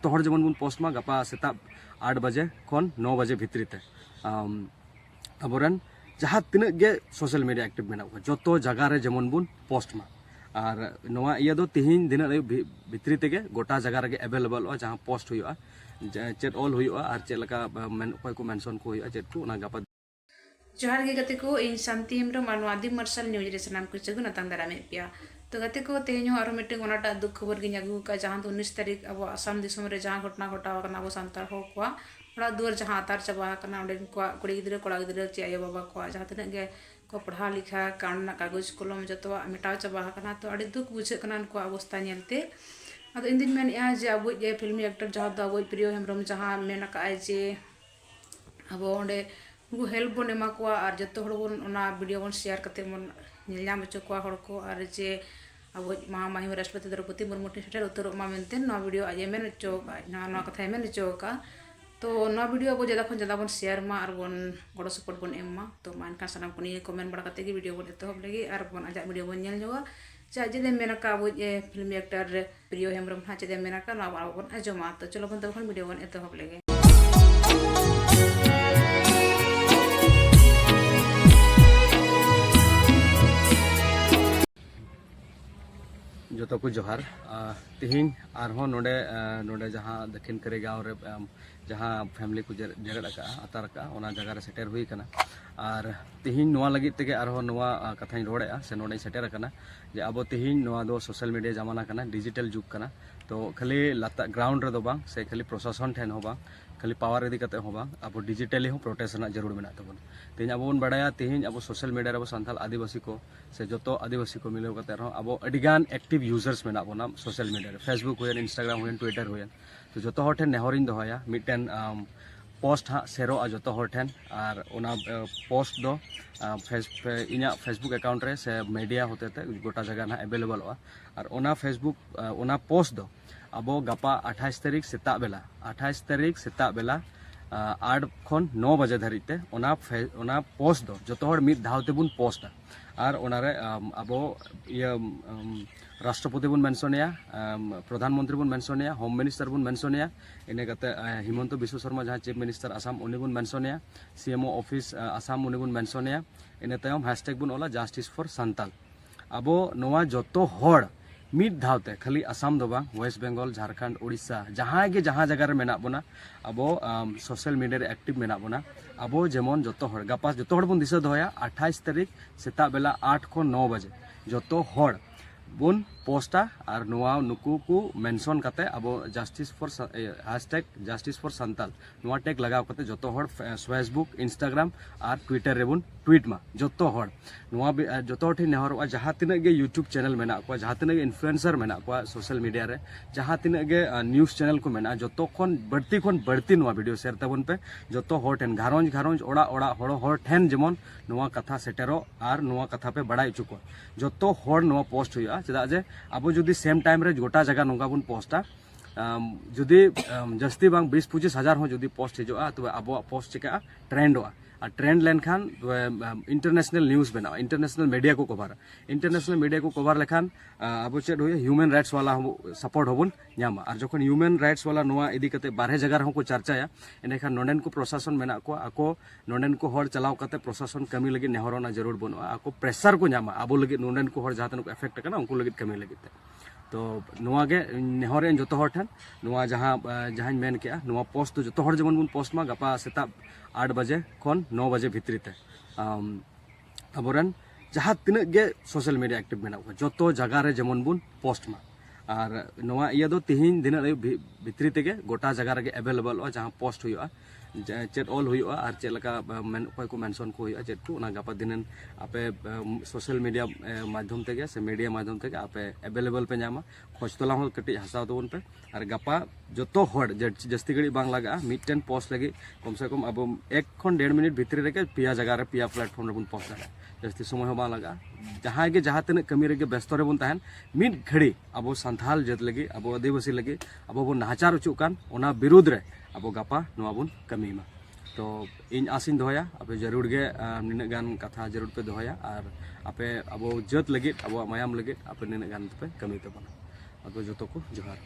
तो हर जेमन बुन पोस्ट मा गपा सेता 8 बजे खन 9 बजे भितरी ते अबोरन जहाँ तिना गे सोशल मीडिया एक्टिव मेना जो जगह रे जेमन बुन पोस्ट मा और नवा इया दो तिहिन दिन भितरी तेगे गोटा जगह रे अवेलेबल जहाँ पोस्ट हुआ चेट ऑल हुआ और चेक लका कोई को मेंशन को हुआ चेट को ना गपा जोहार गे गते को इन शांति हेम्ब्रम और आदिम मार्शल न्यूज रे सनाम को चगुन अतंग दारामे पिया तो गते को तेहनो आरो मिटिंग ओनाटा दुख खबर गिन अगु का जहां 19 तारीख अब आसाम दिसम रे जहां घटना घटाव कना अब सांतार हो कोआ ओड़ा दुआर जहां आतार चबा कना ओडे को कुड़ी गिदरे कोड़ा गिदरे चे आयो बाबा को जहां तने गे को पढ़ा लिखा कानना कागज कलम जतवा मिटाव चबा कना तो अड़ी दुख बुझे कना को अवस्था नेलते अब इन दिन मेन या जे अब जे फिल्मी एक्टर जहां द अब प्रियो हेम्ब्रम जहां मेन का आय जे अब ओडे उनको हेल्प बन एमा को और जो वीडियो बन शेयर करते बन नाम हचो को और जे अब महामहिम राष्ट्रपति द्रौपदी मुर्मू सेटर उतरोमा मेनते वीडियो आज मेन हचो ना कथा मेन हचो तो वीडियो अब ज़्यादा खन ज़्यादा बन शेयर मा और बन गड़ो सपोर्ट बन एम तो मा सामान को नहीं कमेंट बड़ा करते वीडियो बन एतहब लगे और बन आज वीडियो बन नेल जोगा चेदे मेनका अब फिल्म एक्टर प्रियो हेम्ब्रम हाँ चेदे मेनका बन आजमा तो चलो बन तब वीडियो बन एतहब लगे जो को जोहार तिहिन नोडे नोडे जहाँ दक्षिण करे गाँव रे जहाँ फैमिली को जगड़ आतार जगह रे सेटर हुई कना और तिहिन नोआ लगी तेगे नोआ कथाई रोड़े से नोडे सेटर कना जे अब तिहिन नोआ दो सोशल मीडिया जमाना कना डिजिटल जुग कना तो खाली लाता ग्राउंड रे दो बांग से खाली प्रशासन ठेन हो बांग खाली पावर इदी कते हो बांग अब डिजिटली हो प्रोटेक्शन जरूर मेना तबन तेज अब बन बड़ा तेज अब सोशल मीडिया रे सानताल आदिवासी को से जो आदिवासी को मिले कते अब अडिगान एक्टिव यूजर्स मेना बोना सोशल मीडिया रे फेसबुक हुए इंस्टाग्राम हुए ट्विटर हुए तो जो हर ठेन नेहरिन दोया मिटन पोस्ट हाँ सेरो जो हर ठेन और ओना पोस्ट दो इना फेसबुक अकाउंट रे से मीडिया होते गोटा जगह ना अवेलेबल और ओना फेसबुक ओना पोस्ट दो अब गपा 28 तारीख सेता बेला 28 तारीख सेता बेला 8 खन 9 बजे धरीते ओना पोस्ट दो जो हर मिद धावते बुन पोस्ट और ओनारे अब ये राष्ट्रपति बुन मेंशनया प्रधानमंत्री बुन मेंशनया होम मिनिस्टर बुन मेंशनया इने कते हिमंत बिश्व शर्मा जहाँ चीफ मिनिस्टर आसाम उनी बुन मेंशनया सीएमओ ऑफिस आसाम उनी बुन मेंशनया इने तायम हैशटैग बुन ओला जस्टिस फॉर सान्ताल अब नोआ जतो हड़ मिद धावते खाली आसाम दो बांग वेस्ट बेंगल झारखंड उड़ीसा जहाँ के जहाँ जगह रे मेना बोना अब सोशल मीडिया रे एक्टिव मेना बोना अब जेमन जो हड़ गपा जो बन दिशा दोया 28 तारीख सेता बेला 8 खन 9 बजे जो हड़ बन पोस्टा और नोआ नुकु को मेंशन करते अब justice for hashtag justice for Santal नोआ टैग लगाव करते जो हड़ फेसबुक इंस्टाग्राम और ट्विटर रे बन ट्वीट मा जो हड़ नोआ जो ठे नेहर जहाँ तीन गे यूट्यूब चैनल मेना को जहाँ तीन इन्फ्लुएंसर मेना को सोशल मीडिया रे जहाँ तीन गे न्यूज़ चैनल को मेना जो खन बढ़ती नोआ वीडियो शेयर तबन पे जो हड़ ठेन घारंज घारंज ओड़ा ओड़ा हड़ ठेन जेमन नोआ कथा सेटेरो और नोआ कथा पे बड़ा चुको जो हड़ नोआ पोस्ट हुआ चेदा जे अब जुदी सेम टाइम रे गोटा जगह नोंगा बुन पोस्टा जुदी जस्ती बांग 20-25 हजार हो जुदी पोस्ट हिजुआ तो अब पोस्ट चिका ट्रेंड हो और ट्रेंड लेन खान इंटरनेशनल न्यूज़ बना इंटरनेशनल मीडिया को कवर लेखान अब चेड हुए ह्यूमन राइट्स वाला सपोर्ट होबन नामा और जखन ह्यूमन राइट्स वाला नोआ इदी कते बारहे जगह हो को चर्चाया इनेखान नोडेन को प्रशासन मेना को आको नोडेन को हर चलाव कते प्रशासन कमी लगी नेहरना जरूर बनुआ आको प्रेशर को नामा अब लगी नोडेन को हर जहां को एफेक्ट करना उनको लगी कमी लगी तो नोआ गे नेहरें जो हर ठन नोआ जहाँ मेन के नोआ पोस्ट तो जो हर जेमन बुन पोस्ट मा गपा सेता 8 बजे खन 9 बजे भितरी ते अबोरन जहाँ तीन गे सोशल मीडिया एक्टिव मेना जो जगह रे जेमन बुन पोस्ट मा और नोआ इया दो तिहिन दिन भितरी तेगे गोटा जगह रे अवेलेबल जहाँ पोस्ट हुआ चेट ऑल हुआ और चेक लका कोई को मेंशन को हुआ चेट को गपा दिन आपे सोशल मीडिया माध्यम तेगे से मीडिया माध्यम तेगे आपे अवेलेबल पे नामा खोज तला हो कटी हसाव तबन पे और गपा जो हड़ जस्ती घड़ी बांग लगा मिटन पोस्ट लगी कम से कम अब 1 खन 1.5 मिनट भितरी रे पिया जगह रे पिया प्लेटफॉर्म रे बन पोस्ट लगा जस्ती समय हो बांग लगा जहाँ के जहाँ तीन कमी रे व्यस्त रे बन तहन मिट घड़ी अब सान्थाल जात लगी अब आदिवासी लगी अब बन नाचार उचुकान ओना विरुद्ध रे अब गपा नोआ बन कमी मा तो इन आसिन दोया अब जरूर गे निना गान कथा जरूर पे दोया और आपे अब जत लगी अब मायाम लगी आप निना गान पे कमी तबना अब जो को जोहार।